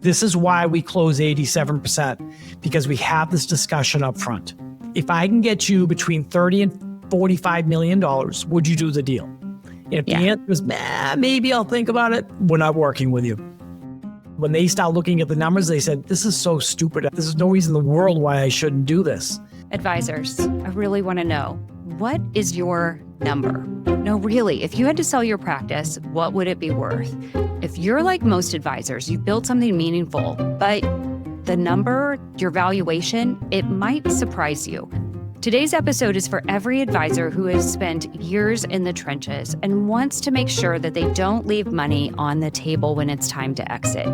This is why we close 87%, because we have this discussion up front. If I can get you between $30 and $45 million, would you do the deal? And if the answer is, maybe I'll think about it, we're not working with you. When they start looking at the numbers, they said, this is so stupid. There's no reason in the world why I shouldn't do this. Advisors, I really want to know, what is your number? No, really, if you had to sell your practice, what would it be worth? If you're like most advisors, you've built something meaningful, but the number, your valuation, it might surprise you. Today's episode is for every advisor who has spent years in the trenches and wants to make sure that they don't leave money on the table when it's time to exit.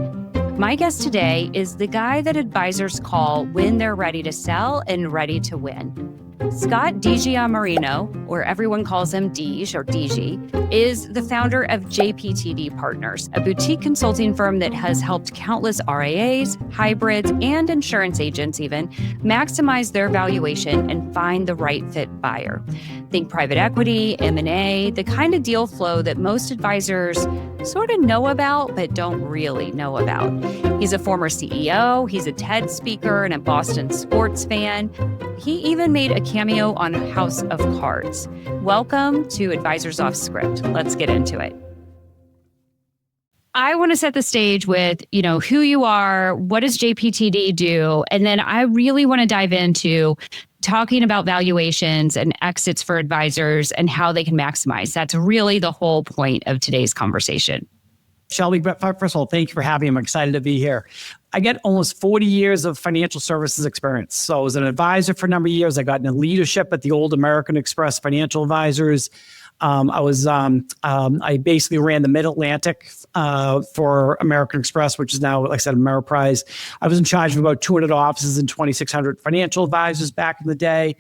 My guest today is the guy that advisors call when they're ready to sell and ready to win. Scott DiGiammarino, or everyone calls him Dij or DG, is the founder of JPTD Partners, a boutique consulting firm that has helped countless RIAs, hybrids, and insurance agents even maximize their valuation and find the right fit buyer. Think private equity, M&A, the kind of deal flow that most advisors sort of know about, but don't really know about. He's a former CEO, he's a TED speaker and a Boston sports fan. He even made a cameo on House of Cards. Welcome to Advisors Off Script. Let's get into it. I want to set the stage with, who you are, what does JPTD do? And then I really want to dive into talking about valuations and exits for advisors and how they can maximize. That's really the whole point of today's conversation. Shelby, first of all, thank you for having me. I'm excited to be here. I get almost 40 years of financial services experience. So I was an advisor for a number of years. I got into leadership at the old American Express Financial Advisors. I basically ran the Mid-Atlantic for American Express, which is now, like I said, Ameriprise. I was in charge of about 200 offices and 2,600 financial advisors back in the day.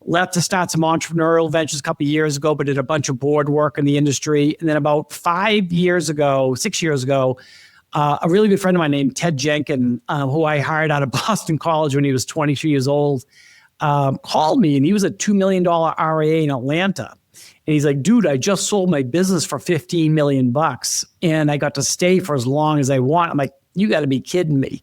Left to start some entrepreneurial ventures a couple of years ago, but did a bunch of board work in the industry. And then about 6 years ago, a really good friend of mine named Ted Jenkins, who I hired out of Boston College when he was 22 years old, called me, and he was a $2 million RIA in Atlanta. And he's like, dude, I just sold my business for $15 million and I got to stay for as long as I want. I'm like, you got to be kidding me.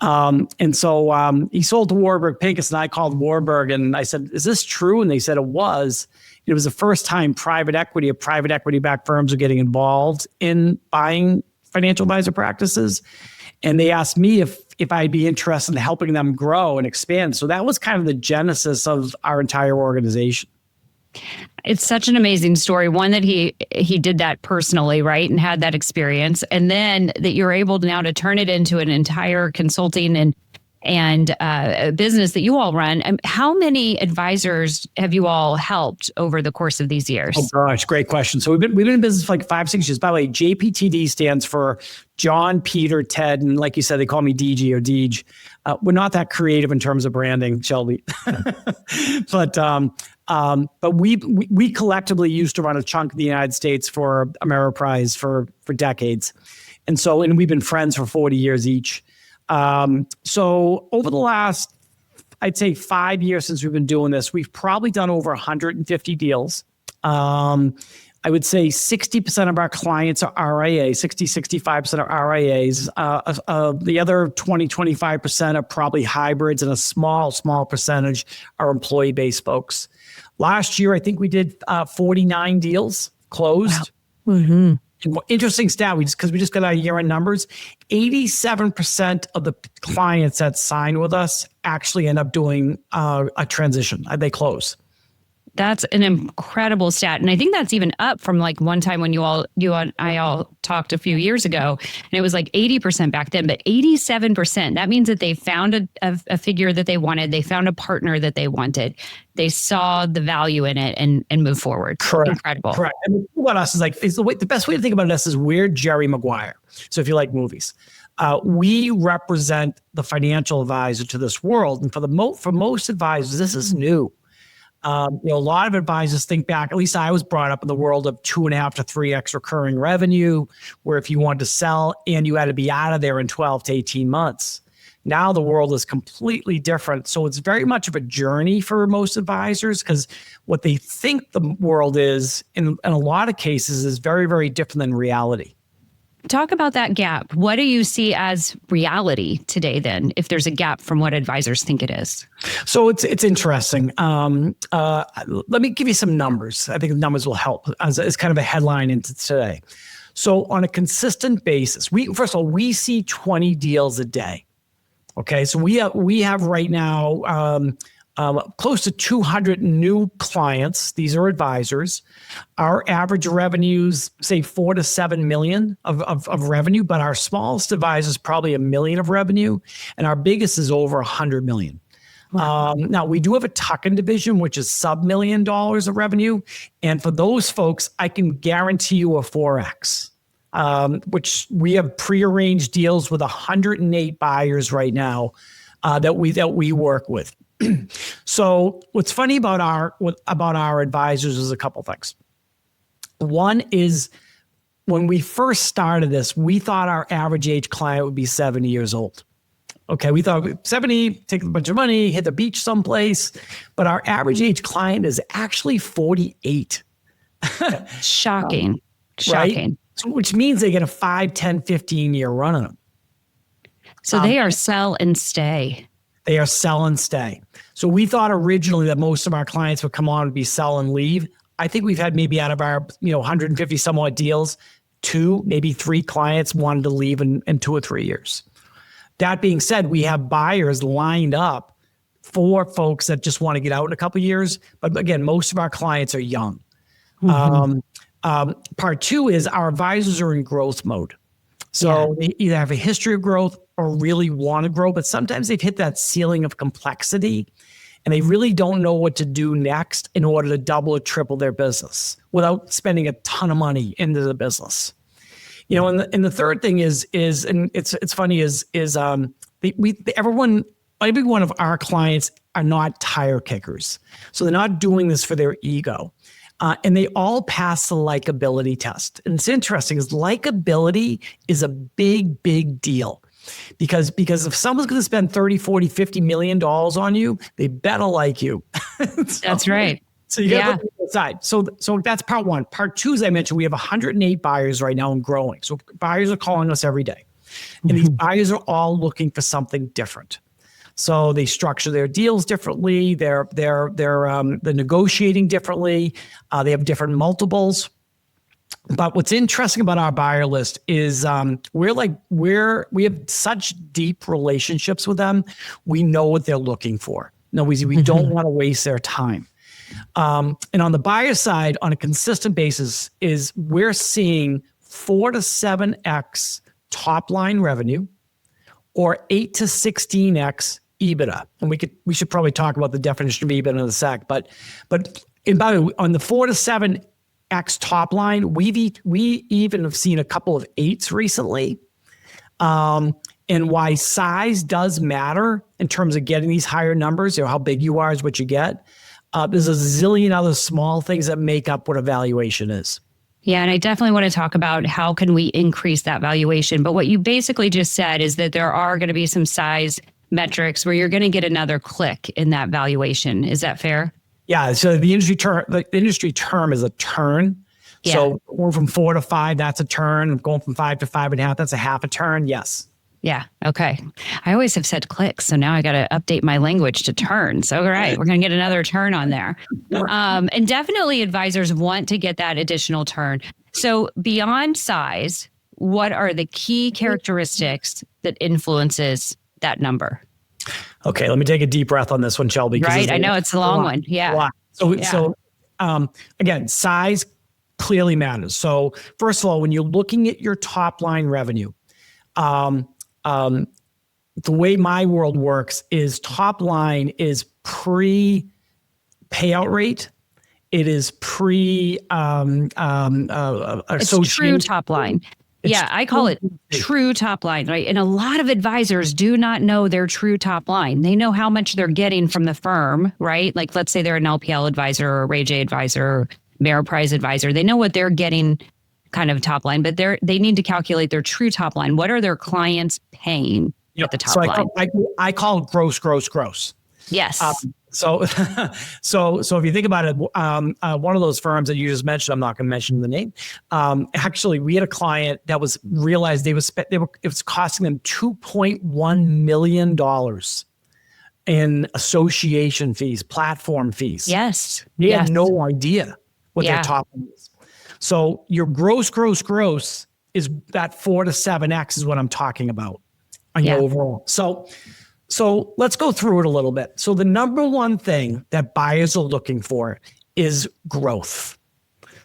And so he sold to Warburg Pincus, and I called Warburg and I said, is this true? And they said it was. It was the first time private equity-backed firms were getting involved in buying financial advisor practices. And they asked me if I'd be interested in helping them grow and expand. So that was kind of the genesis of our entire organization. It's such an amazing story. One, that he did that personally, right? And had that experience. And then that you're able now to turn it into an entire consulting and a business that you all run. How many advisors have you all helped over the course of these years? Oh gosh, great question. So we've been in business for like 5-6 years. By the way, JPTD stands for John, Peter, Ted, and like you said, they call me DG or Deej. We're not that creative in terms of branding, Shelby. But we collectively used to run a chunk of the United States for Ameriprise for decades. And we've been friends for 40 years each. So over the last, I'd say 5 years since we've been doing this, we've probably done over 150 deals. I would say 60% of our clients are RIA, 65% are RIAs. The other 25% are probably hybrids, and a small percentage are employee-based folks. Last year, I think we did 49 deals closed. Wow. Mm-hmm. Interesting stat, because we just got our year-end numbers, 87% of the clients that sign with us actually end up doing a transition. They close. That's an incredible stat. And I think that's even up from like one time when you and I all talked a few years ago, and it was like 80% back then, but 87%. That means that they found a figure that they wanted. They found a partner that they wanted. They saw the value in it and moved forward. Correct. Incredible. Correct. And the thing about us is the best way to think about us is we're Jerry Maguire. So if you like movies, we represent the financial advisor to this world. And for most advisors, this is new. A lot of advisors think back, at least I was brought up in the world of 2.5 to 3x recurring revenue, where if you wanted to sell and you had to be out of there in 12 to 18 months. Now the world is completely different. So it's very much of a journey for most advisors, because what they think the world is, in a lot of cases, is very, very different than reality. Talk about that gap. What do you see as reality today then, if there's a gap from what advisors think it is? So it's interesting. Let me give you some numbers. I think the numbers will help as kind of a headline into today. So on a consistent basis, first of all, we see 20 deals a day. Okay, so we have right now close to 200 new clients. These are advisors. Our average revenues, say 4 to 7 million of revenue, but our smallest advisor is probably $1 million of revenue, and our biggest is over 100 million. Wow. Now we do have a tuck-in division, which is sub $1 million of revenue, and for those folks, I can guarantee you a 4x. Which we have prearranged deals with 108 buyers right now that we work with. So what's funny about our advisors is a couple things. One is when we first started this, we thought our average age client would be 70 years old. Okay, we thought 70, take a bunch of money, hit the beach someplace, but our average age client is actually 48. Shocking. Right? Shocking. Which means they get a 5, 10, 15-year run on them. So they are sell and stay. They are sell and stay. So we thought originally that most of our clients would come on and be sell and leave. I think we've had maybe out of our 150 some odd deals, 2, maybe 3 clients wanted to leave in 2 or 3 years. That being said, we have buyers lined up for folks that just want to get out in a couple of years. But again, most of our clients are young. Mm-hmm. Part 2 is our advisors are in growth mode. So they either have a history of growth or really want to grow, but sometimes they've hit that ceiling of complexity and they really don't know what to do next in order to double or triple their business without spending a ton of money into the business. And the third thing is and it's funny every one of our clients are not tire kickers. So they're not doing this for their ego. And they all pass the likability test. And it's interesting is likability is a big, big deal because if someone's going to spend 30, 40, 50 million dollars on you, they better like you. That's right. So you got to look at the side. So that's part 1. Part 2, as I mentioned, we have 108 buyers right now and growing. So buyers are calling us every day. And these buyers are all looking for something different. So they structure their deals differently. They're negotiating differently. They have different multiples. But what's interesting about our buyer list is we have such deep relationships with them. We know what they're looking for. No, we don't want to waste their time. And on the buyer side, on a consistent basis, is we're seeing 4 to 7x top line revenue, or 8 to 16x EBITDA. And we should probably talk about the definition of EBITDA in a sec. But and by the way, on the 4 to 7x top line, we even have seen a couple of 8s recently. And why size does matter in terms of getting these higher numbers, how big you are is what you get. There's a zillion other small things that make up what a valuation is. Yeah, and I definitely want to talk about how can we increase that valuation. But what you basically just said is that there are going to be some size metrics where you're going to get another click in that valuation. Is that fair? Yeah. So the industry term is a turn. Yeah. So going from 4 to 5, that's a turn. Going from 5 to 5.5, that's a half a turn. Yes. Yeah. Okay. I always have said clicks, so now I got to update my language to turns. All right. We're going to get another turn on there. And definitely advisors want to get that additional turn. So beyond size, what are the key characteristics that influences that number? Okay. Let me take a deep breath on this one, Shelby. Right. I know it's a long one. Yeah. So again, size clearly matters. So first of all, when you're looking at your top line revenue, the way my world works is top line is pre-payout rate. It is it's true top line. I call it true top line, right? And a lot of advisors do not know their true top line. They know how much they're getting from the firm, right? Like let's say they're an LPL advisor or a RIA advisor or Ameriprise advisor. They know what they're getting kind of top line, but they need to calculate their true top line. What are their clients paying at the top line? I call it gross. Yes. So, so if you think about it, one of those firms that you just mentioned, I'm not going to mention the name. Actually, we had a client that realized it was costing them $2.1 million in association fees, platform fees. Yes. They yes. had no idea what their top is. So your gross is that 4 to 7x is what I'm talking about on your overall. So let's go through it a little bit. So the number one thing that buyers are looking for is growth.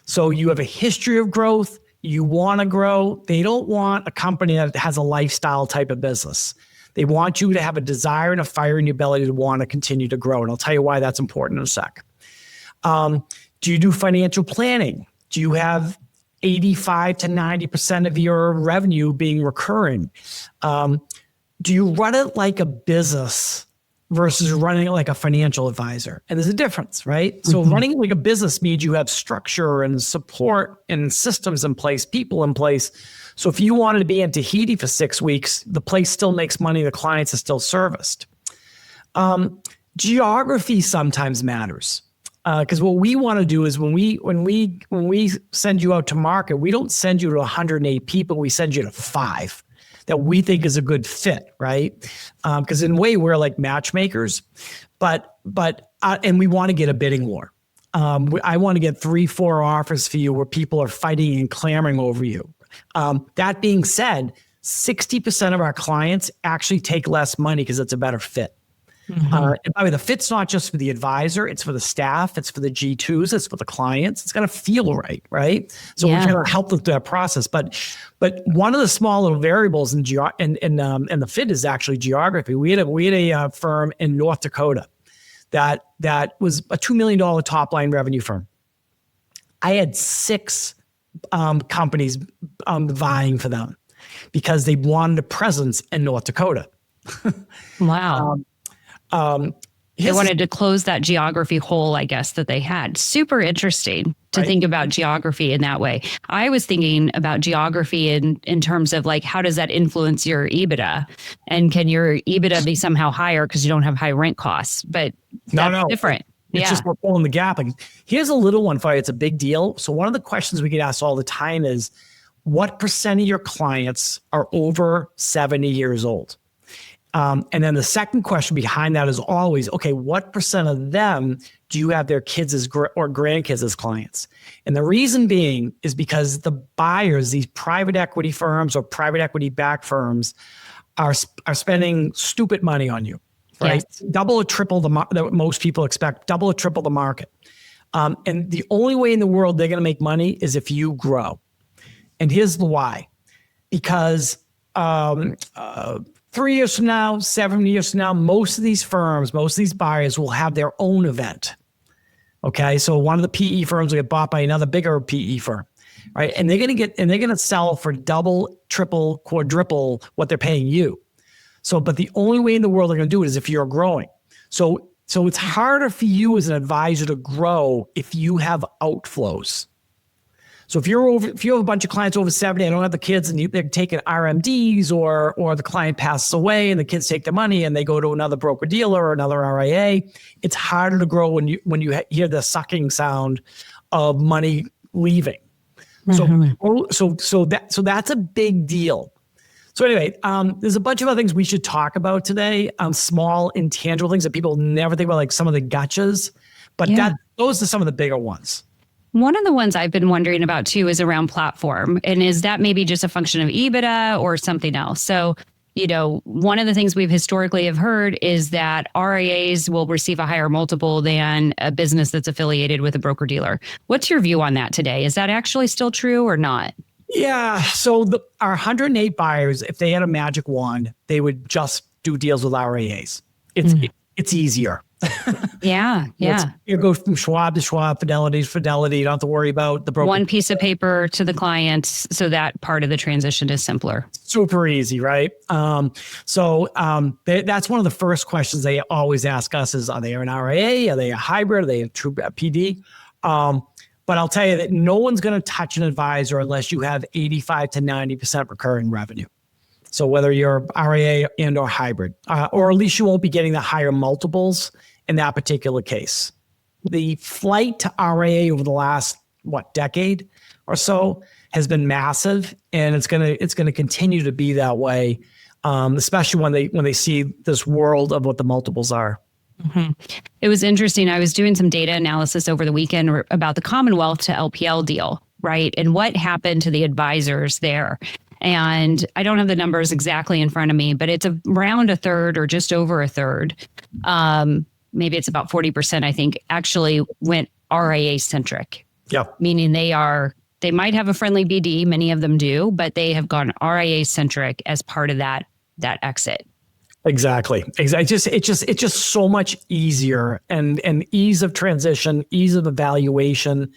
So you have a history of growth. You want to grow. They don't want a company that has a lifestyle type of business. They want you to have a desire and a fire in your belly to want to continue to grow. And I'll tell you why that's important in a sec. Do you do financial planning? Do you have 85 to 90% of your revenue being recurring? Do you run it like a business versus running it like a financial advisor? And there's a difference, right? So running it like a business means you have structure and support and systems in place, people in place. So if you wanted to be in Tahiti for 6 weeks, the place still makes money. The clients are still serviced. Geography sometimes matters. Because what we want to do is when we send you out to market, we don't send you to 108 people. We send you to 5 that we think is a good fit, right? Because in a way we're like matchmakers, but and we want to get a bidding war. I want to get 3-4 offers for you where people are fighting and clamoring over you. That being said, 60% of our clients actually take less money because it's a better fit. And by the way, the fit's not just for the advisor, it's for the staff, it's for the G2s, it's for the clients. It's got to feel right? So we're trying to help with that process. But one of the small little variables in the fit is actually geography. We had a firm in North Dakota that was a $2 million top line revenue firm. I had 6 companies vying for them because they wanted a presence in North Dakota. Wow. They wanted to close that geography hole, I guess, that they had. Super interesting to think about geography in that way. I was thinking about geography in terms of like, how does that influence your EBITDA? And can your EBITDA be somehow higher because you don't have high rent costs? But that's different. It's just we're pulling the gap. And here's a little one for you. It's a big deal. So one of the questions we get asked all the time is, what percent of your clients are over 70 years old? And then the second question behind that is always, okay, what percent of them do you have their kids or grandkids as clients? And the reason being is because the buyers, these private equity firms or private equity backed firms are spending stupid money on you, right? Yes. Double or triple that most people expect, double or triple the market. And the only way in the world they're going to make money is if you grow. And here's the why. Because 3 years from now, 7 years from now, most of these firms, most of these buyers will have their own event. Okay. So one of the PE firms will get bought by another bigger PE firm, right? And they're going to sell for double, triple, quadruple what they're paying you. So, but the only way in the world they're going to do it is if you're growing. So it's harder for you as an advisor to grow if you have outflows. So if you have a bunch of clients over 70 and don't have the kids and they're taking RMDs or the client passes away and the kids take the money and they go to another broker dealer or another RIA, it's harder to grow when you hear the sucking sound of money leaving. So that's a big deal. So anyway, there's a bunch of other things we should talk about today. Small intangible things that people never think about, like some of the gotchas, but those are some of the bigger ones. One of the ones I've been wondering about too is around platform. And is that maybe just a function of EBITDA or something else? So, one of the things we've historically have heard is that RIAs will receive a higher multiple than a business that's affiliated with a broker dealer. What's your view on that today? Is that actually still true or not? Yeah. So our 108 buyers, if they had a magic wand, they would just do deals with RIAs. It's easier. Yeah. You go from Schwab to Schwab, Fidelity to Fidelity. You don't have to worry about the broker. One piece of paper to the client, so that part of the transition is simpler. Super easy, right? That's one of the first questions they always ask us is, are they an RIA? Are they a hybrid? Are they a true PD? But I'll tell you that no one's going to touch an advisor unless you have 85 to 90% recurring revenue. So whether you're RIA and or hybrid, or at least you won't be getting the higher multiples in that particular case. The flight to RIA over the last, decade or so has been massive, and it's gonna continue to be that way, especially when they see this world of what the multiples are. Mm-hmm. It was interesting. I was doing some data analysis over the weekend about the Commonwealth to LPL deal, right? And what happened to the advisors there. And I don't have the numbers exactly in front of me, but it's around a third or just over a third. Maybe it's about 40%, I think, actually went RIA centric. Yeah. Meaning they might have a friendly BD, many of them do, but they have gone RIA centric as part of that exit. Exactly. It's just so much easier and ease of transition, ease of evaluation.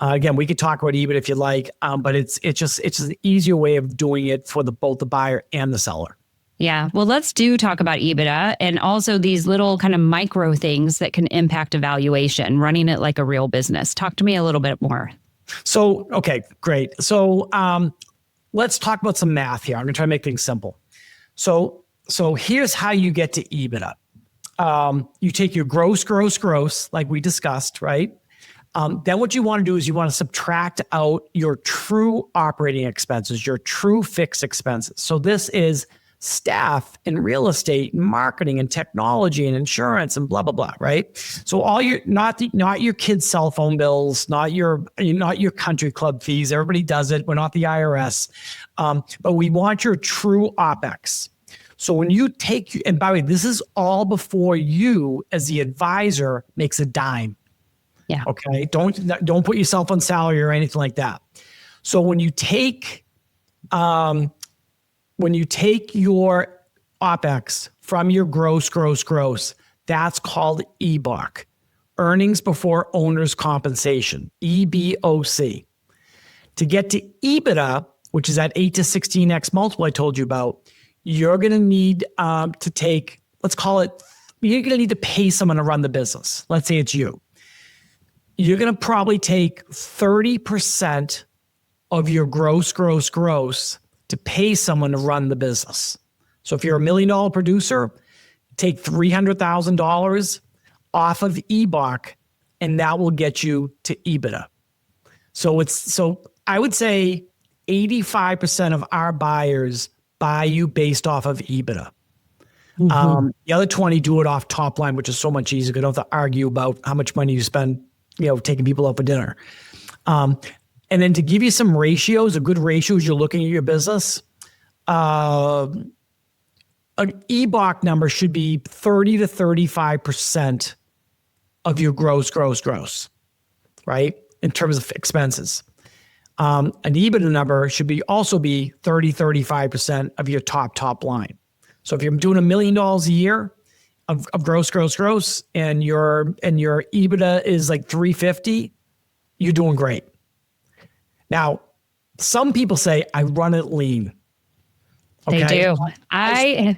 Again, we could talk about EBIT if you like, but it's just an easier way of doing it for both the buyer and the seller. Yeah. Well, let's talk about EBITDA and also these little kind of micro things that can impact a valuation, running it like a real business. Talk to me a little bit more. So, okay, great. So let's talk about some math here. I'm going to try to make things simple. So here's how you get to EBITDA. You take your gross, like we discussed, right? Then what you want to do is you want to subtract out your true operating expenses, your true fixed expenses. So this is staff and real estate and marketing and technology and insurance and blah, blah, blah, right? So all your, not your kids' cell phone bills, not your country club fees. Everybody does it. We're not the IRS. But we want your true OpEx. So when you take, and by the way, this is all before you as the advisor makes a dime. Yeah. Okay. Don't put yourself on salary or anything like that. So when you take your OpEx from your gross, that's called EBOC, earnings before owner's compensation, EBOC. To get to EBITDA, which is that 8 to 16x multiple I told you about, you're going to need to take, let's call it, you're going to need to pay someone to run the business. Let's say it's you. You're going to probably take 30% of your gross to pay someone to run the business. So if you're $1 million producer, take $300,000 off of EBOC, and that will get you to EBITDA. So I would say 85% of our buyers buy you based off of EBITDA. Mm-hmm. The other 20 do it off top line, which is so much easier. You don't have to argue about how much money you spend, taking people out for dinner. And then to give you some ratios, a good ratio as you're looking at your business, an EBOC number should be 30 to 35% of your gross, right? In terms of expenses. An EBITDA number should also be 30, 35% of your top line. So if you're doing $1 million a year of gross, and your EBITDA is like 350, you're doing great. Now, some people say, I run it lean. Okay? They do. I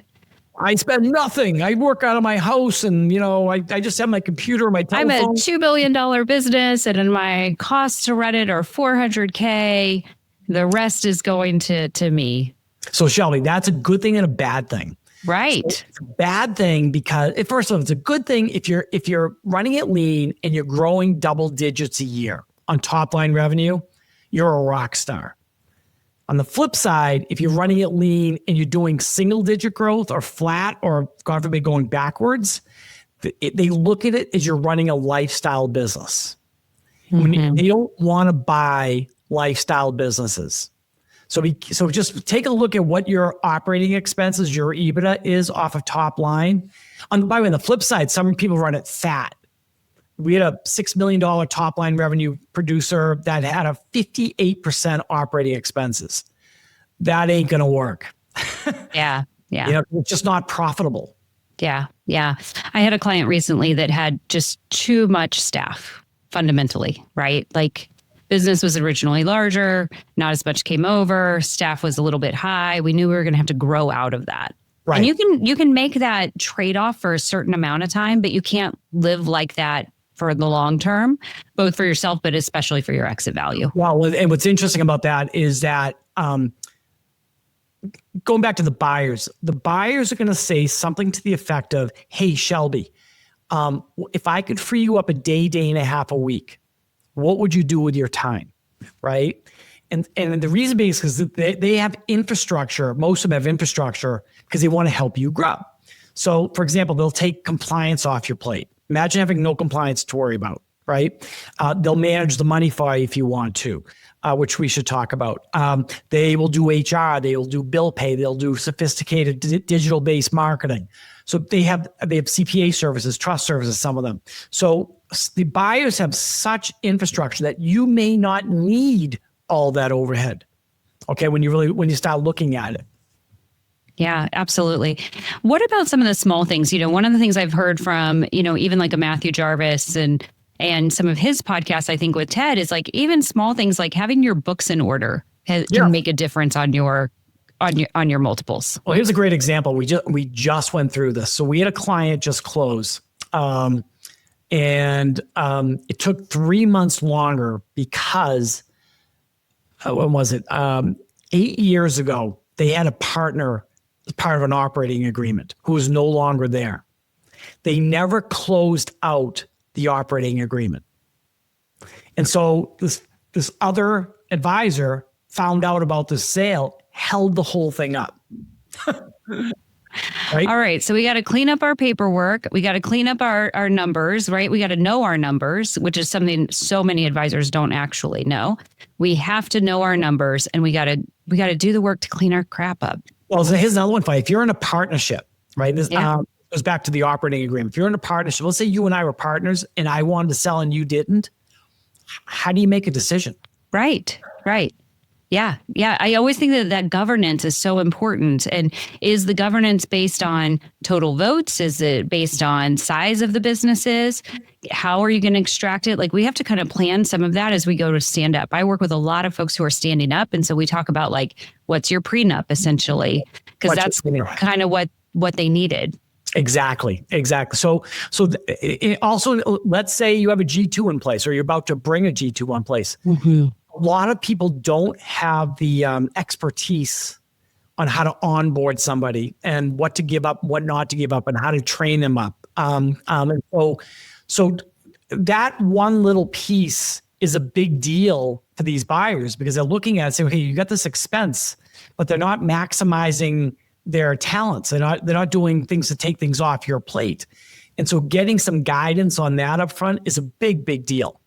spend nothing. I work out of my house and, I just have my computer, my telephone. I'm a $2 billion business and my costs to run it are $400K. The rest is going to me. So Shelby, that's a good thing and a bad thing. Right. So it's a bad thing because first of all, it's a good thing if you're running it lean and you're growing double digits a year on top line revenue, you're a rock star. On the flip side, if you're running it lean and you're doing single digit growth or flat or God forbid going backwards, they look at it as you're running a lifestyle business. Mm-hmm. They don't want to buy lifestyle businesses. So just take a look at what your operating expenses, your EBITDA is off of top line. By the way, on the flip side, some people run it fat. We had a $6 million top line revenue producer that had a 58% operating expenses. That ain't going to work. Yeah. It's just not profitable. Yeah. I had a client recently that had just too much staff fundamentally, right? Like business was originally larger, not as much came over, staff was a little bit high. We knew we were going to have to grow out of that. Right. And you can make that trade-off for a certain amount of time, but you can't live like that for the long term, both for yourself, but especially for your exit value. Well, and what's interesting about that is that going back to the buyers are going to say something to the effect of, hey, Shelby, If I could free you up a day, day and a half a week, what would you do with your time? Right. And the reason being is because they have infrastructure. Most of them have infrastructure because they want to help you grow. So, for example, they'll take compliance off your plate. Imagine having no compliance to worry about, right? They'll manage the money for you if you want to, which we should talk about. They will do HR. They will do bill pay. They'll do sophisticated digital-based marketing. So they have CPA services, trust services, some of them. So the buyers have such infrastructure that you may not need all that overhead. Okay, when you start looking at it. Yeah, absolutely. What about some of the small things? One of the things I've heard from, even like a Matthew Jarvis and some of his podcasts, I think with Ted, is like even small things like having your books in order can make a difference on your multiples. Well, here's a great example. We just went through this. So we had a client just close, and it took 3 months longer because when was it? 8 years ago, they had a partner as part of an operating agreement who was no longer there. They never closed out the operating agreement. And so this other advisor found out about the sale, held the whole thing up. Right? All right. So we got to clean up our paperwork. We got to clean up our numbers, right? We got to know our numbers, which is something so many advisors don't actually know. We have to know our numbers, and we got to do the work to clean our crap up. Well, so here's another one for you. If you're in a partnership, right? This goes back to the operating agreement. If you're in a partnership, let's say you and I were partners and I wanted to sell and you didn't, how do you make a decision? Right. Yeah. I always think that governance is so important. And is the governance based on total votes? Is it based on size of the businesses? How are you going to extract it? Like, we have to kind of plan some of that as we go to stand up. I work with a lot of folks who are standing up. And so we talk about like, what's your prenup essentially? Because that's kind of what they needed. Exactly. So also, let's say you have a G2 in place, or you're about to bring a G2 in place. Mm-hmm. A lot of people don't have the expertise on how to onboard somebody and what to give up, what not to give up, and how to train them up. And so that one little piece is a big deal for these buyers, because they're looking at it and saying, okay, you got this expense, but they're not maximizing their talents. They're not doing things to take things off your plate. And so getting some guidance on that up front is a big, big deal.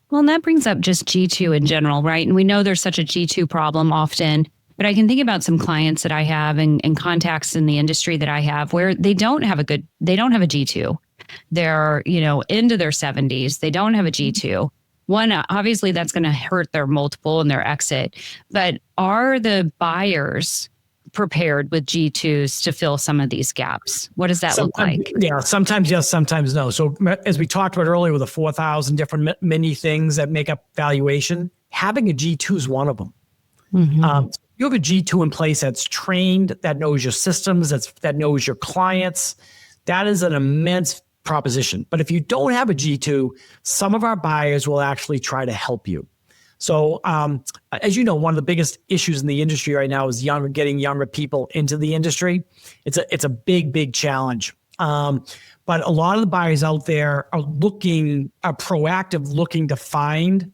Well, and that brings up just G2 in general, right? And we know there's such a G2 problem often, but I can think about some clients that I have and contacts in the industry that I have where they don't have a G2. They're, into their 70s. They don't have a G2. One, obviously that's going to hurt their multiple and their exit, but are the buyers prepared with G2s to fill some of these gaps? What does that look like? Yeah, sometimes yes, sometimes no. So as we talked about earlier with the 4,000 different mini things that make up valuation, having a G2 is one of them. Mm-hmm. You have a G2 in place that's trained, that knows your systems, that knows your clients. That is an immense proposition. But if you don't have a G2, some of our buyers will actually try to help you. So, as you know, one of the biggest issues in the industry right now is getting younger people into the industry. It's a big, big challenge. But a lot of the buyers out there are proactive, looking to find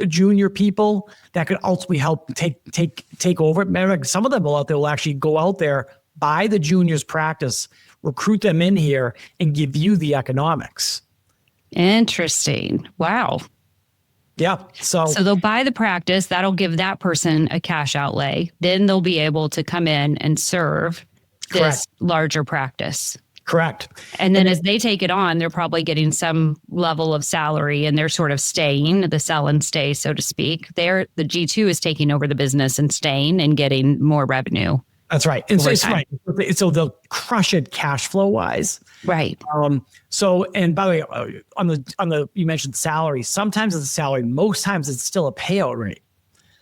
junior people that could ultimately help take over. Remember, some of them will actually go out there, buy the juniors practice, recruit them in here, and give you the economics. Interesting. Wow. Yeah. So they'll buy the practice. That'll give that person a cash outlay. Then they'll be able to come in and serve this larger practice. Correct. And then as they take it on, they're probably getting some level of salary, and they're sort of staying, the sell and stay, so to speak. The G2 is taking over the business and staying and getting more revenue. That's right. And so it's right. So they'll crush it cash flow wise. Right. So, and by the way, on the, you mentioned salary. Sometimes it's a salary. Most times it's still a payout rate.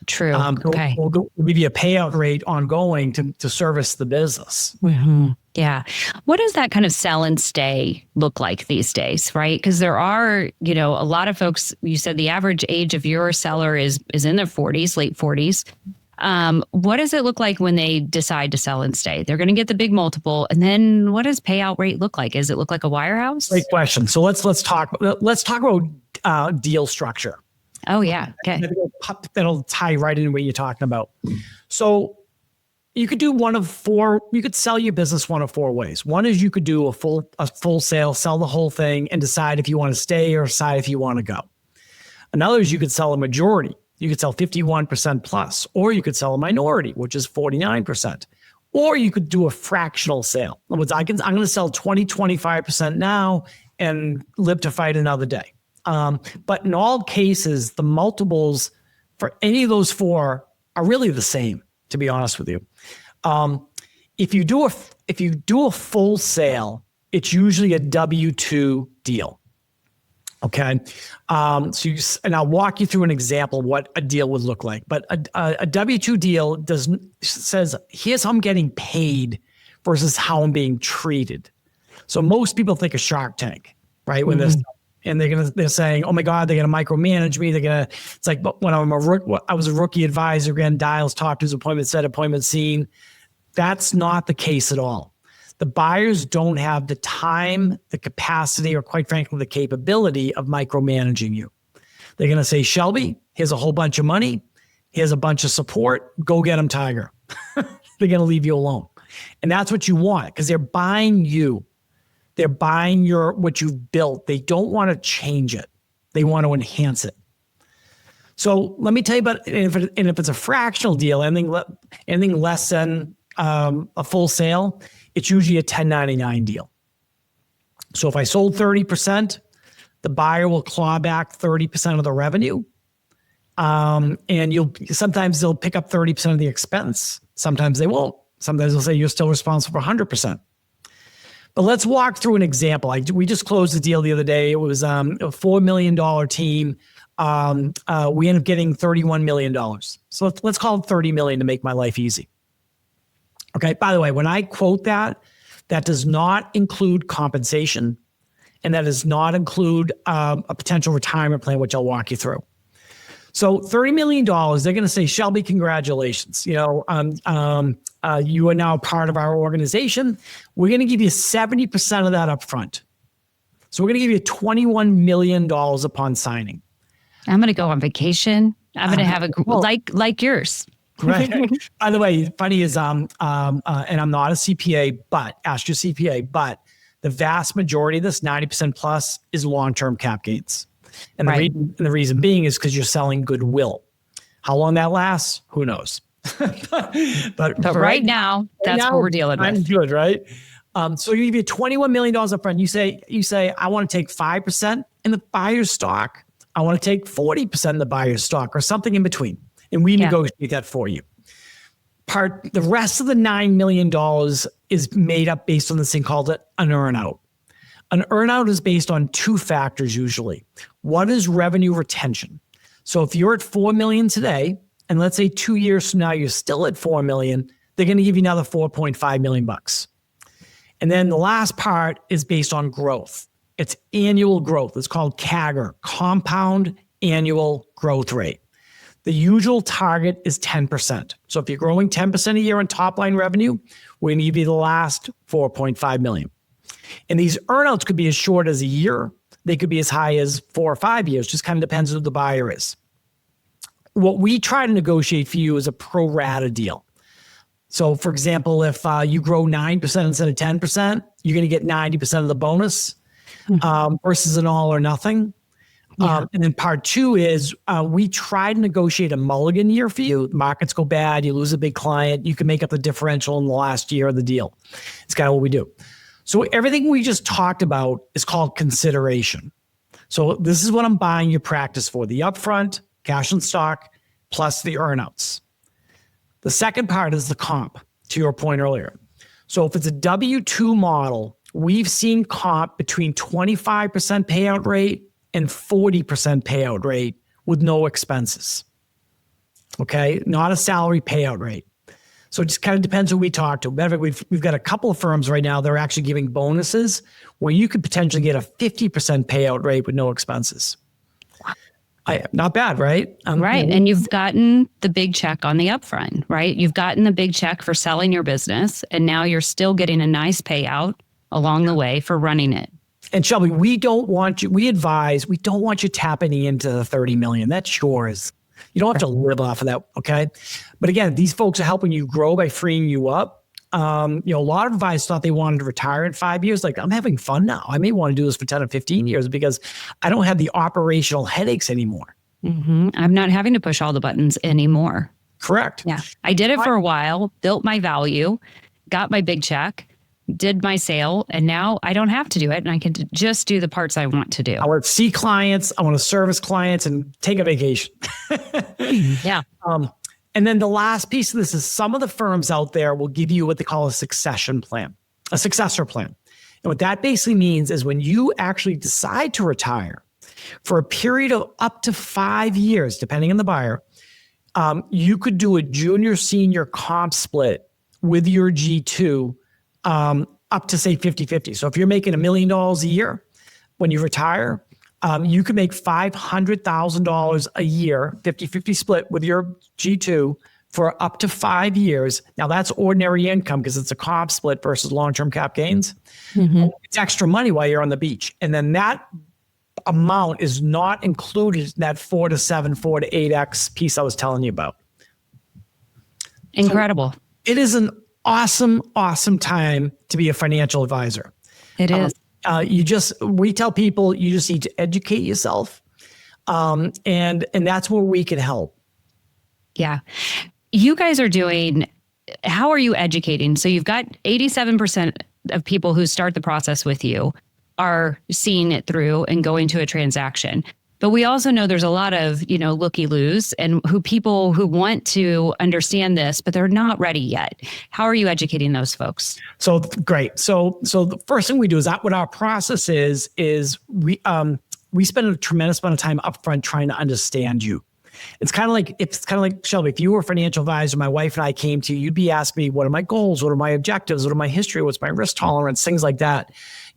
True. Okay. We'll give you a payout rate ongoing to service the business. Mm-hmm. Yeah. What does that kind of sell and stay look like these days, right? Because there are, a lot of folks, you said the average age of your seller is in their 40s, late 40s. What does it look like when they decide to sell and stay? They're going to get the big multiple, and then what does payout rate look like? Does it look like a wirehouse? Great question. So let's talk about deal structure. Oh yeah, okay. That'll tie right into what you're talking about. So you could do one of four. You could sell your business one of four ways. One is you could do a full sale, sell the whole thing, and decide if you want to stay or decide if you want to go. Another is you could sell a majority. You could sell 51% plus, or you could sell a minority, which is 49%. Or you could do a fractional sale. In other words, I'm going to sell 25% now and live to fight another day. But in all cases, the multiples for any of those four are really the same, to be honest with you. If you do a full sale, it's usually a W-2 deal. Okay. And I'll walk you through an example of what a deal would look like. But a W-2 deal says, here's how I'm getting paid versus how I'm being treated. So most people think of Shark Tank, right? When they're saying, oh my God, they're going to micromanage me. It's like, but when I was a rookie advisor, again, dials, talk to, appointment set, appointment seen. That's not the case at all. The buyers don't have the time, the capacity, or quite frankly, the capability of micromanaging you. They're going to say, Shelby, here's a whole bunch of money. Here's a bunch of support. Go get them, Tiger. They're going to leave you alone. And that's what you want, because they're buying you. They're buying what you've built. They don't want to change it. They want to enhance it. So let me tell you about, and if it's a fractional deal, anything less than a full sale, it's usually a 1099 deal. So if I sold 30%, the buyer will claw back 30% of the revenue. And sometimes they'll pick up 30% of the expense. Sometimes they won't. Sometimes they'll say you're still responsible for 100%. But let's walk through an example. We just closed the deal the other day. It was a $4 million team. We ended up getting $31 million. So let's call it $30 million to make my life easy. Okay. By the way, when I quote that does not include compensation, and that does not include a potential retirement plan, which I'll walk you through. So $30 million, they're going to say, Shelby, congratulations. You are now part of our organization. We're going to give you 70% of that up front. So we're going to give you $21 million upon signing. I'm going to go on vacation. I'm going to have like yours. Right. By the way, funny is, and I'm not a CPA, but ask your CPA, but the vast majority of this, 90% plus, is long-term cap gains. And the reason being is because you're selling goodwill. How long that lasts, who knows? but right now, that's what we're dealing with. I'm good, right? So you give you $21 million up front. You say, I want to take 5% in the buyer's stock. I want to take 40% in the buyer's stock, or something in between. And we negotiate that for you. The rest of the $9 million is made up based on this thing called an earnout. An earnout is based on two factors usually. One is revenue retention. So if you're at $4 million today, and let's say 2 years from now you're still at $4 million, they're going to give you another $4.5 million. And then the last part is based on growth. It's annual growth. It's called CAGR, compound annual growth rate. The usual target is 10%. So if you're growing 10% a year on top line revenue, we're going to give you the last $4.5 million. And these earnouts could be as short as a year. They could be as high as 4 or 5 years. Just kind of depends on who the buyer is. What we try to negotiate for you is a pro rata deal. So for example, if you grow 9% instead of 10%, you're going to get 90% of the bonus versus an all or nothing. And then part two is we try to negotiate a mulligan year for you. Markets go bad, you lose a big client, you can make up the differential in the last year of the deal. It's kind of what we do. So everything we just talked about is called consideration. So this is what I'm buying your practice for: the upfront, cash and stock, plus the earnouts. The second part is the comp, to your point earlier. So if it's a W-2 model, we've seen comp between 25% payout rate and 40% payout rate with no expenses. Okay, not a salary payout rate. So it just kind of depends who we talk to. We've got a couple of firms right now that are actually giving bonuses where you could potentially get a 50% payout rate with no expenses. Not bad, right? Right. And you've gotten the big check on the upfront, right? You've gotten the big check for selling your business, and now you're still getting a nice payout along the way for running it. And Shelby, we don't want you tapping into the 30 million. That's yours. You don't have to live off of that. Okay. But again, these folks are helping you grow by freeing you up. A lot of advisors thought they wanted to retire in 5 years. Like, I'm having fun now. I may want to do this for 10 or 15 years because I don't have the operational headaches anymore. Mm-hmm. I'm not having to push all the buttons anymore. Correct. Yeah. I did it for a while, built my value, got my big check, did my sale, and now I don't have to do it. And I can just do the parts I want to do. I want to see clients. I want to service clients and take a vacation. Yeah. And then the last piece of this is some of the firms out there will give you what they call a successor plan. And what that basically means is when you actually decide to retire for a period of up to 5 years, depending on the buyer, you could do a junior senior comp split with your G2 up to say 50-50. So if you're making $1 million a year when you retire, you could make $500,000 a year, 50-50 split with your G2 for up to 5 years. Now that's ordinary income because it's a comp split versus long-term cap gains. Mm-hmm. It's extra money while you're on the beach. And then that amount is not included in that 4 to 7, 4 to 8x piece I was telling you about. Incredible. So it is an awesome, awesome time to be a financial advisor. It is. We tell people you just need to educate yourself. And that's where we can help. Yeah. You guys are how are you educating? So you've got 87% of people who start the process with you are seeing it through and going to a transaction. But we also know there's a lot of, looky-loos and people who want to understand this, but they're not ready yet. How are you educating those folks? So great. So the first thing we do is what our process is we spend a tremendous amount of time upfront trying to understand you. It's kind of like Shelby, if you were a financial advisor, my wife and I came to you, you'd be asking me, what are my goals? What are my objectives? What are my history? What's my risk tolerance? Things like that.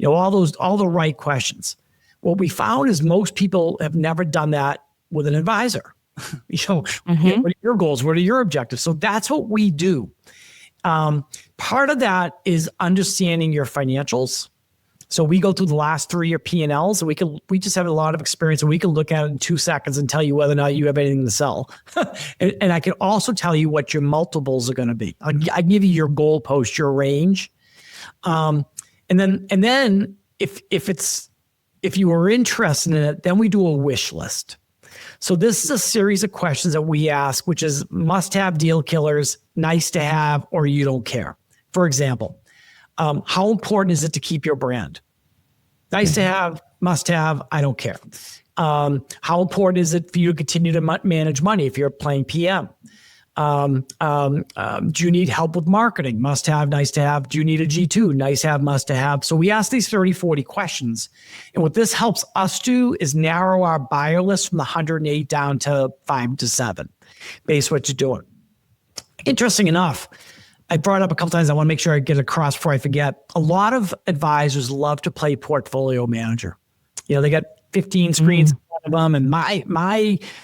All the right questions. What we found is most people have never done that with an advisor. Mm-hmm. What are your goals? What are your objectives? So that's what we do. Part of that is understanding your financials. So we go through the last 3 year P&Ls, and we just have a lot of experience, and we can look at it in 2 seconds and tell you whether or not you have anything to sell. and I can also tell you what your multiples are going to be. I give you your goalpost, your range. And then if you are interested in it, then we do a wish list. So this is a series of questions that we ask, which is must-have deal killers, nice to have, or you don't care. For example, how important is it to keep your brand? Nice to have, must have, I don't care. How important is it for you to continue to manage money if you're playing PM? Do you need help with marketing? Must have, nice to have. Do you need a G2? Nice to have, must to have. So we ask these 30, 40 questions. And what this helps us do is narrow our buyer list from the 108 down to 5 to 7, based on what you're doing. Interesting enough, I brought up a couple times, I want to make sure I get it across before I forget. A lot of advisors love to play portfolio manager. They got 15 screens in front of them, and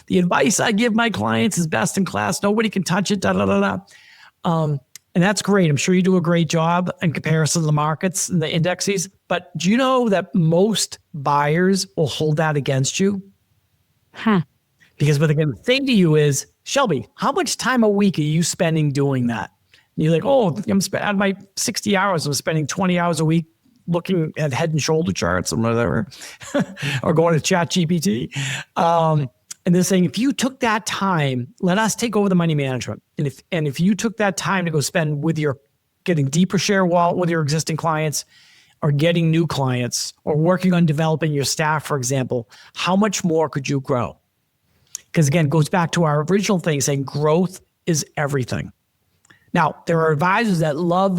the advice I give my clients is best in class. Nobody can touch it. And that's great. I'm sure you do a great job in comparison to the markets and the indexes. But do you know that most buyers will hold that against you? Huh. Because what they're going to say to you is, Shelby, how much time a week are you spending doing that? And you're like, out of my 60 hours, I'm spending 20 hours a week looking at head and shoulder charts or whatever, or going to JPTD. And they're saying, if you took that time, let us take over the money management. And if you took that time to go spend getting deeper share wallet with your existing clients, or getting new clients, or working on developing your staff, for example, how much more could you grow? Because again, it goes back to our original thing saying growth is everything. Now, there are advisors that love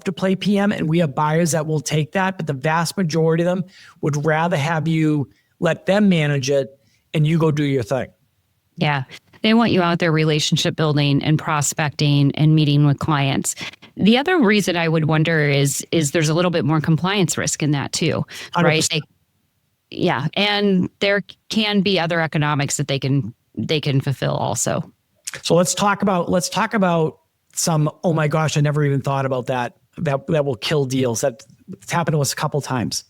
to play PM, and we have buyers that will take that, but the vast majority of them would rather have you let them manage it and you go do your thing. Yeah. They want you out there relationship building and prospecting and meeting with clients. The other reason I would wonder is there's a little bit more compliance risk in that too, 100%. right? Yeah. And there can be other economics that they can fulfill also. So let's talk about some, oh my gosh, I never even thought about that will kill deals. That's happened to us a couple of times.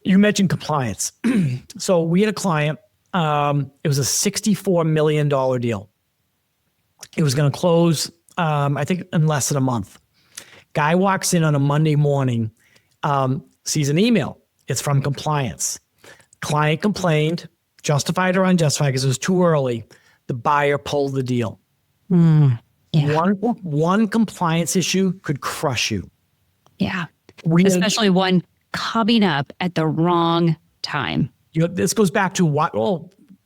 You mentioned compliance. So we had a client, it was a $64 million deal. It was going to close, I think in less than a month. Guy walks in on a Monday morning, sees an email. It's from compliance. Client complained, justified or unjustified because it was too early. The buyer pulled the deal. Yeah. One compliance issue could crush you. Yeah. Especially one coming up at the wrong time. This goes back to what,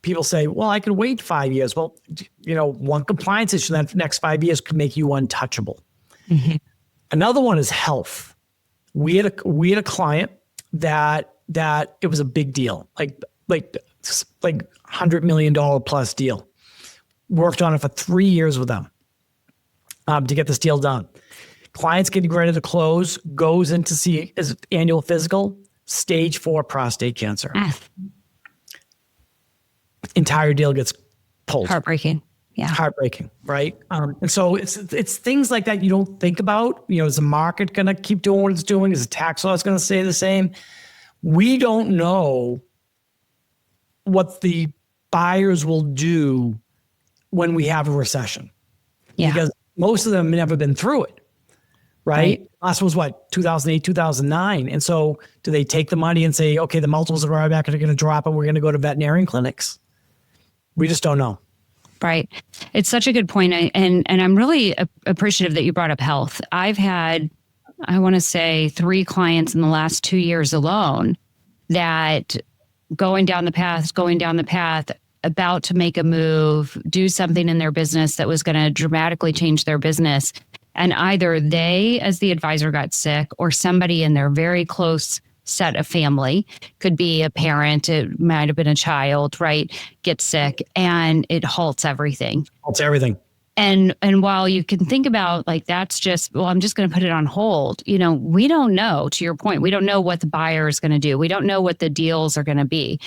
people say, well, I can wait 5 years. Well, one compliance issue that next 5 years could make you untouchable. Mm-hmm. Another one is health. We had a client that it was a big deal, like $100 million plus deal. Worked on it for 3 years with them to get this deal done. Client's getting ready to close, goes in to see his annual physical, stage 4 prostate cancer. Entire deal gets pulled. Heartbreaking. Yeah. Heartbreaking, right? And so it's things like that you don't think about. Is the market going to keep doing what it's doing? Is the tax law going to stay the same? We don't know what the buyers will do when we have a recession. Yeah. Because most of them have never been through it, right? Last was 2008, 2009. And so do they take the money and say, okay, the multiples of buyback are going to drop and we're going to go to veterinarian clinics? We just don't know. Right. It's such a good point. And I'm really appreciative that you brought up health. I've had, I want to say 3 clients in the last 2 years alone that going down the path, about to make a move, do something in their business that was going to dramatically change their business. And either they, as the advisor, got sick, or somebody in their very close set of family, could be a parent, it might have been a child, right, gets sick, and it halts everything. And while you can think about that's just, well, I'm just going to put it on hold. We don't know, to your point, we don't know what the buyer is going to do. We don't know what the deals are going to be.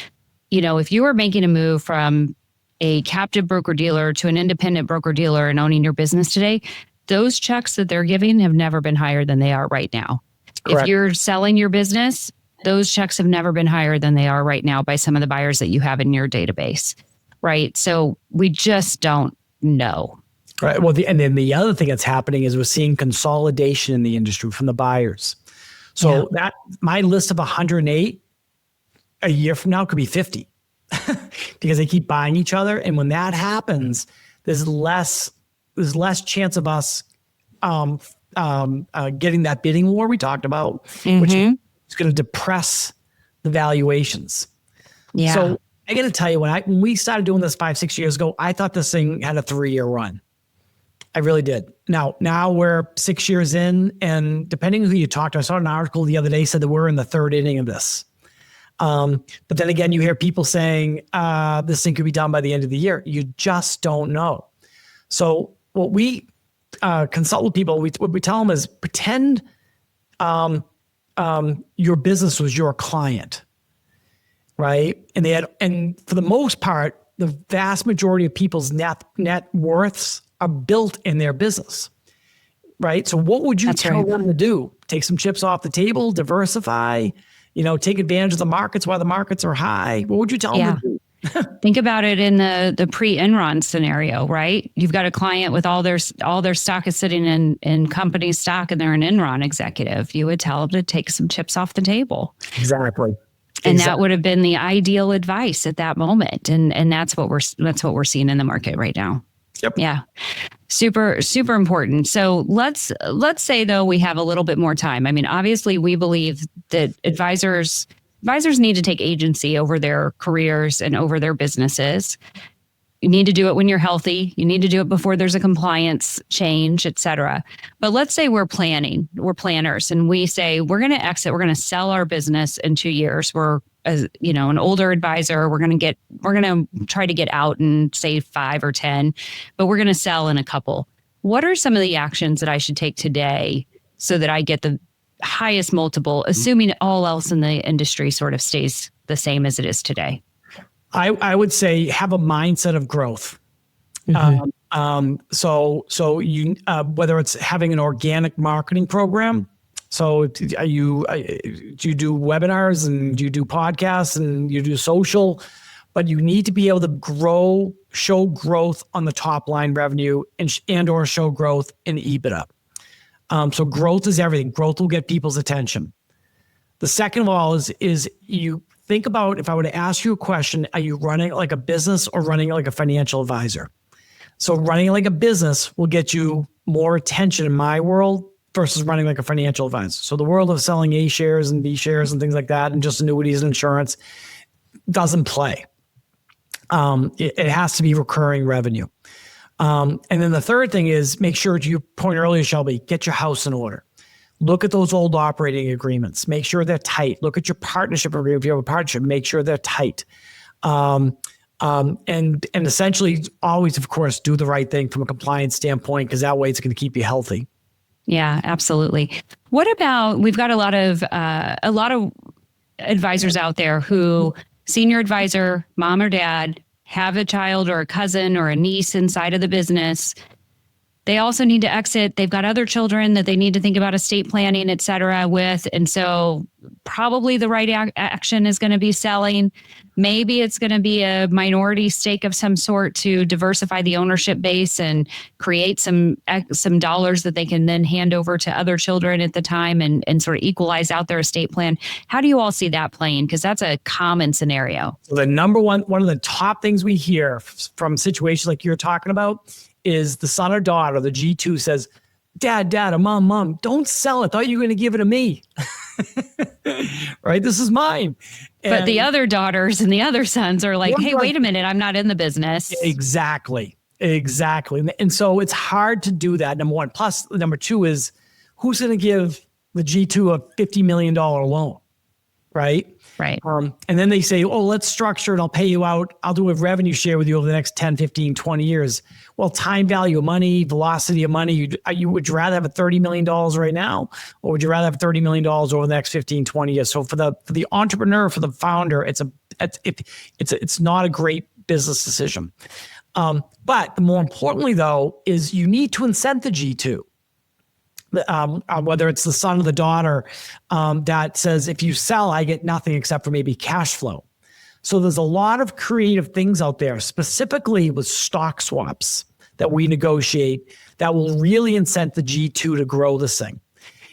If you were making a move from a captive broker dealer to an independent broker dealer and owning your business today, those checks that they're giving have never been higher than they are right now. Correct. If you're selling your business, those checks have never been higher than they are right now by some of the buyers that you have in your database, right? So we just don't know. Right. Well, and then the other thing that's happening is we're seeing consolidation in the industry from the buyers. So that my list of 108 a year from now could be 50 because they keep buying each other. And when that happens, there's less chance of us getting that bidding war we talked about, which is going to depress the valuations. Yeah. So I got to tell you, when we started doing this 5-6 years ago, I thought this thing had a 3-year run. I really did. Now we're 6 years in, and depending on who you talk to, I saw an article the other day said that we're in the 3rd inning of this. But then again, you hear people saying this thing could be done by the end of the year. You just don't know. So what we consult with people, what we tell them is pretend your business was your client, right? And for the most part, the vast majority of people's net worths are built in their business, right? So what would you tell them to do? Take some chips off the table, diversify, take advantage of the markets while the markets are high. What would you tell them to do? Think about it in the pre-Enron scenario, right? You've got a client with all their stock is sitting in company stock, and they're an Enron executive. You would tell them to take some chips off the table. Exactly. And that would have been the ideal advice at that moment. And that's what we're seeing in the market right now. Yep. Yeah. Super, super important. So let's say though we have a little bit more time. I mean, obviously we believe that advisors need to take agency over their careers and over their businesses. You need to do it when you're healthy. You need to do it before there's a compliance change, et cetera. But let's say we're planners, and we say we're going to exit, we're going to sell our business in 2 years. We're an older advisor. We're going to try to get out in say 5 or 10, but we're going to sell in a couple. What are some of the actions that I should take today so that I get the highest multiple, assuming all else in the industry sort of stays the same as it is today? I would say have a mindset of growth. So you whether it's having an organic marketing program. So do you do webinars and you do podcasts and you do social, but you need to be able to show growth on the top line revenue and or show growth in EBITDA. So growth is everything. Growth will get people's attention. The second of all is you think about, if I were to ask you a question, are you running like a business or running like a financial advisor? So running like a business will get you more attention in my world versus running like a financial advisor. So the world of selling A shares and B shares and things like that, and just annuities and insurance doesn't play. It has to be recurring revenue. And then the third thing is make sure, to your point earlier, Shelby, get your house in order. Look at those old operating agreements. Make sure they're tight. Look at your partnership agreement. If you have a partnership, make sure they're tight. And essentially always, of course, do the right thing from a compliance standpoint, because that way it's going to keep you healthy. Yeah, absolutely. What about, we've got a lot of advisors out there who, senior advisor, mom or dad, have a child or a cousin or a niece inside of the business. They also need to exit. They've got other children that they need to think about estate planning, et cetera, with. And so probably the right action is going to be selling. Maybe it's going to be a minority stake of some sort to diversify the ownership base and create some dollars that they can then hand over to other children at the time and sort of equalize out their estate plan. How do you all see that playing? Because that's a common scenario. So the number one of the top things we hear from situations like you're talking about is the son or daughter, the G2 says, Dad, or Mom, don't sell it. I thought you were going to give it to me. Right? This is mine. But the other daughters and the other sons are like, hey, wait a minute, I'm not in the business. Exactly. And so it's hard to do that, number one. Plus, number two is, who's going to give the G2 a $50 million loan? Right? Right. And then they say, oh, let's structure it. I'll pay you out. I'll do a revenue share with you over the next 10, 15, 20 years. Well, time value of money, velocity of money, would you rather have a $30 million right now, or would you rather have $30 million over the next 15, 20 years? So for the entrepreneur, for the founder, it's not a great business decision. But more importantly, though, is you need to incent the G2. Whether it's the son or the daughter that says, if you sell, I get nothing except for maybe cash flow. So there's a lot of creative things out there, specifically with stock swaps that we negotiate that will really incent the G2 to grow this thing.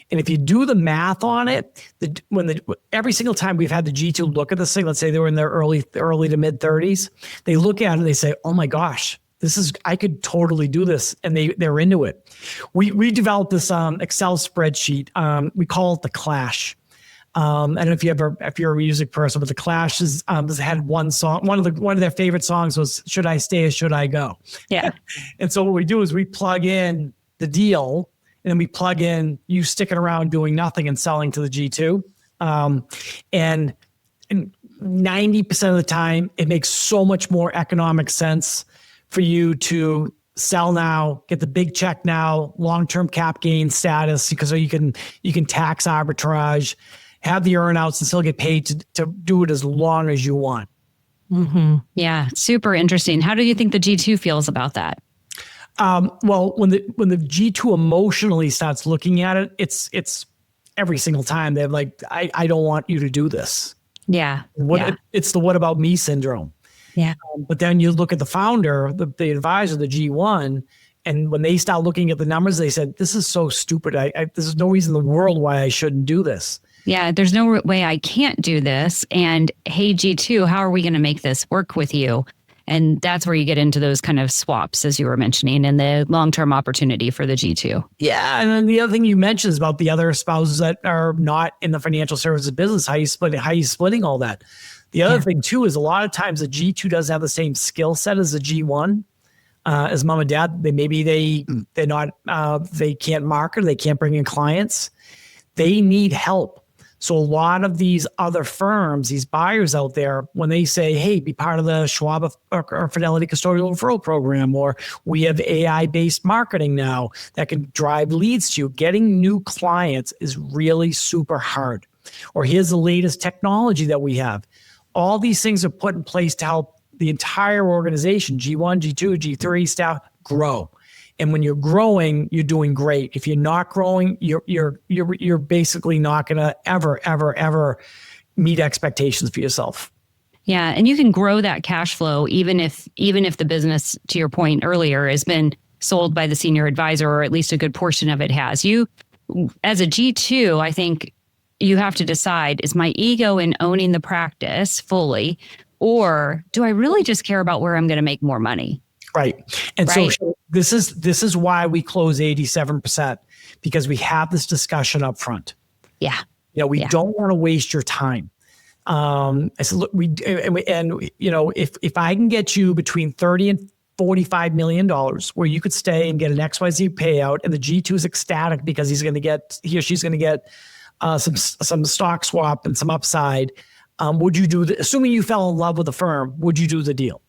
And if you do the math on it, every single time we've had the G2 look at this thing, let's say they were in their early to mid 30s, they look at it and they say, oh my gosh, I could totally do this. And they're into it. We developed this Excel spreadsheet. We call it the Clash. I don't know if you're a music person, but the Clash had one song. One of their favorite songs was "Should I Stay or Should I Go?" Yeah. And so what we do is we plug in the deal, and then we plug in you sticking around doing nothing and selling to the G2. And 90% of the time, it makes so much more economic sense for you to sell now, get the big check now, long-term cap gain status, because you can tax arbitrage, have the earnouts, and still get paid to do it as long as you want. Mm-hmm. Yeah, super interesting. How do you think the G2 feels about that? Well, when the G2 emotionally starts looking at it, it's every single time they're like, I don't want you to do this. Yeah. It's the what about me syndrome. Yeah. But then you look at the founder, the advisor, the G1, and when they start looking at the numbers, they said, this is so stupid. There's no reason in the world why I shouldn't do this. Yeah, there's no way I can't do this. And hey, G2, how are we going to make this work with you? And that's where you get into those kind of swaps, as you were mentioning, and the long-term opportunity for the G2. Yeah. And then the other thing you mentioned is about the other spouses that are not in the financial services business, how you splitting all that. The other thing too is a lot of times the G2 doesn't have the same skill set as the G1, as mom and dad. They're not, they can't market, they can't bring in clients. They need help. So a lot of these other firms, these buyers out there, when they say, hey, be part of the Schwab or Fidelity Custodial Referral Program, or we have AI-based marketing now that can drive leads to you, getting new clients is really super hard. Or here's the latest technology that we have. All these things are put in place to help the entire organization, G1, G2, G3 staff, grow. And when you're growing, you're doing great. If you're not growing, you're basically not going to ever meet expectations for yourself. Yeah, and you can grow that cash flow even if the business, to your point earlier, has been sold by the senior advisor, or at least a good portion of it has. You, as a G2, I think you have to decide, is my ego in owning the practice fully, or do I really just care about where I'm going to make more money? Right. And right? So this is why we close 87%, because we have this discussion up front. Yeah. We don't want to waste your time. I said, look, if I can get you between 30 and $45 million where you could stay and get an XYZ payout, and the G2 is ecstatic because he or she's going to get some stock swap and some upside. Would you do assuming you fell in love with the firm, would you do the deal?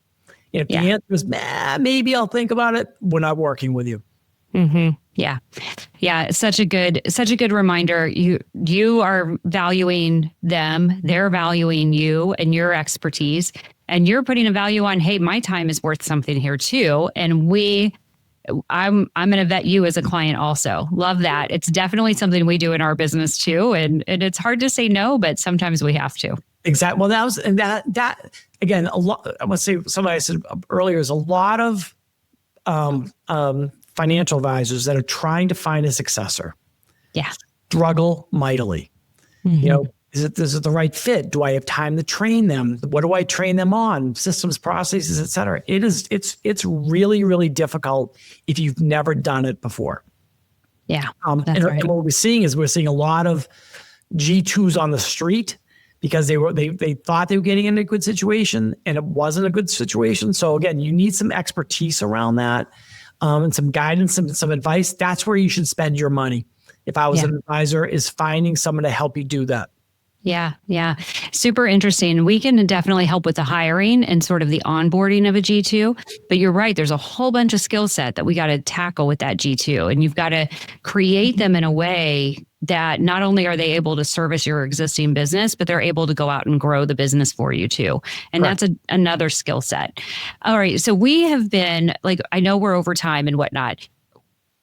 And if the answer is, maybe I'll think about it, we're not working with you. Mm-hmm. Yeah. Yeah. Such a good reminder. You are valuing them, they're valuing you and your expertise, and you're putting a value on, hey, my time is worth something here too. And I'm going to vet you as a client also. Love that. It's definitely something we do in our business too. And it's hard to say no, but sometimes we have to. Exactly. Well, that again, a lot, I must say, somebody said earlier, is a lot of financial advisors that are trying to find a successor. Yeah. Struggle mightily. Mm-hmm. Is it the right fit? Do I have time to train them? What do I train them on? Systems, processes, et cetera. It's really, really difficult if you've never done it before. Yeah. And what we're seeing a lot of G2s on the street because they thought they were getting into a good situation and it wasn't a good situation. So again, you need some expertise around that, and some guidance, some advice. That's where you should spend your money. If I was an advisor, is finding someone to help you do that. Yeah. Yeah. Super interesting. We can definitely help with the hiring and sort of the onboarding of a G2, but you're right. There's a whole bunch of skill set that we got to tackle with that G2, and you've got to create them in a way that not only are they able to service your existing business, but they're able to go out and grow the business for you too. And that's another skill set. All right. So we have been I know we're over time and whatnot.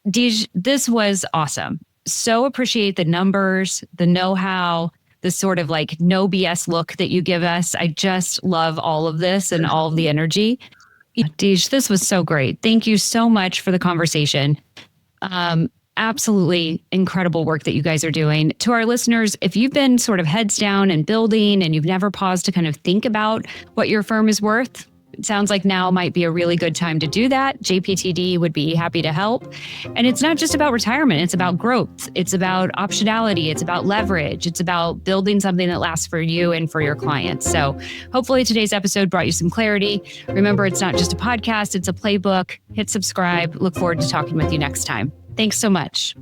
Dij, this was awesome. So appreciate the numbers, the know-how, the sort of no BS look that you give us. I just love all of this and all of the energy. Dij, this was so great. Thank you so much for the conversation. Absolutely incredible work that you guys are doing. To our listeners, if you've been sort of heads down and building and you've never paused to kind of think about what your firm is worth, it sounds like now might be a really good time to do that. JPTD would be happy to help. And it's not just about retirement. It's about growth. It's about optionality. It's about leverage. It's about building something that lasts for you and for your clients. So hopefully today's episode brought you some clarity. Remember, it's not just a podcast. It's a playbook. Hit subscribe. Look forward to talking with you next time. Thanks so much.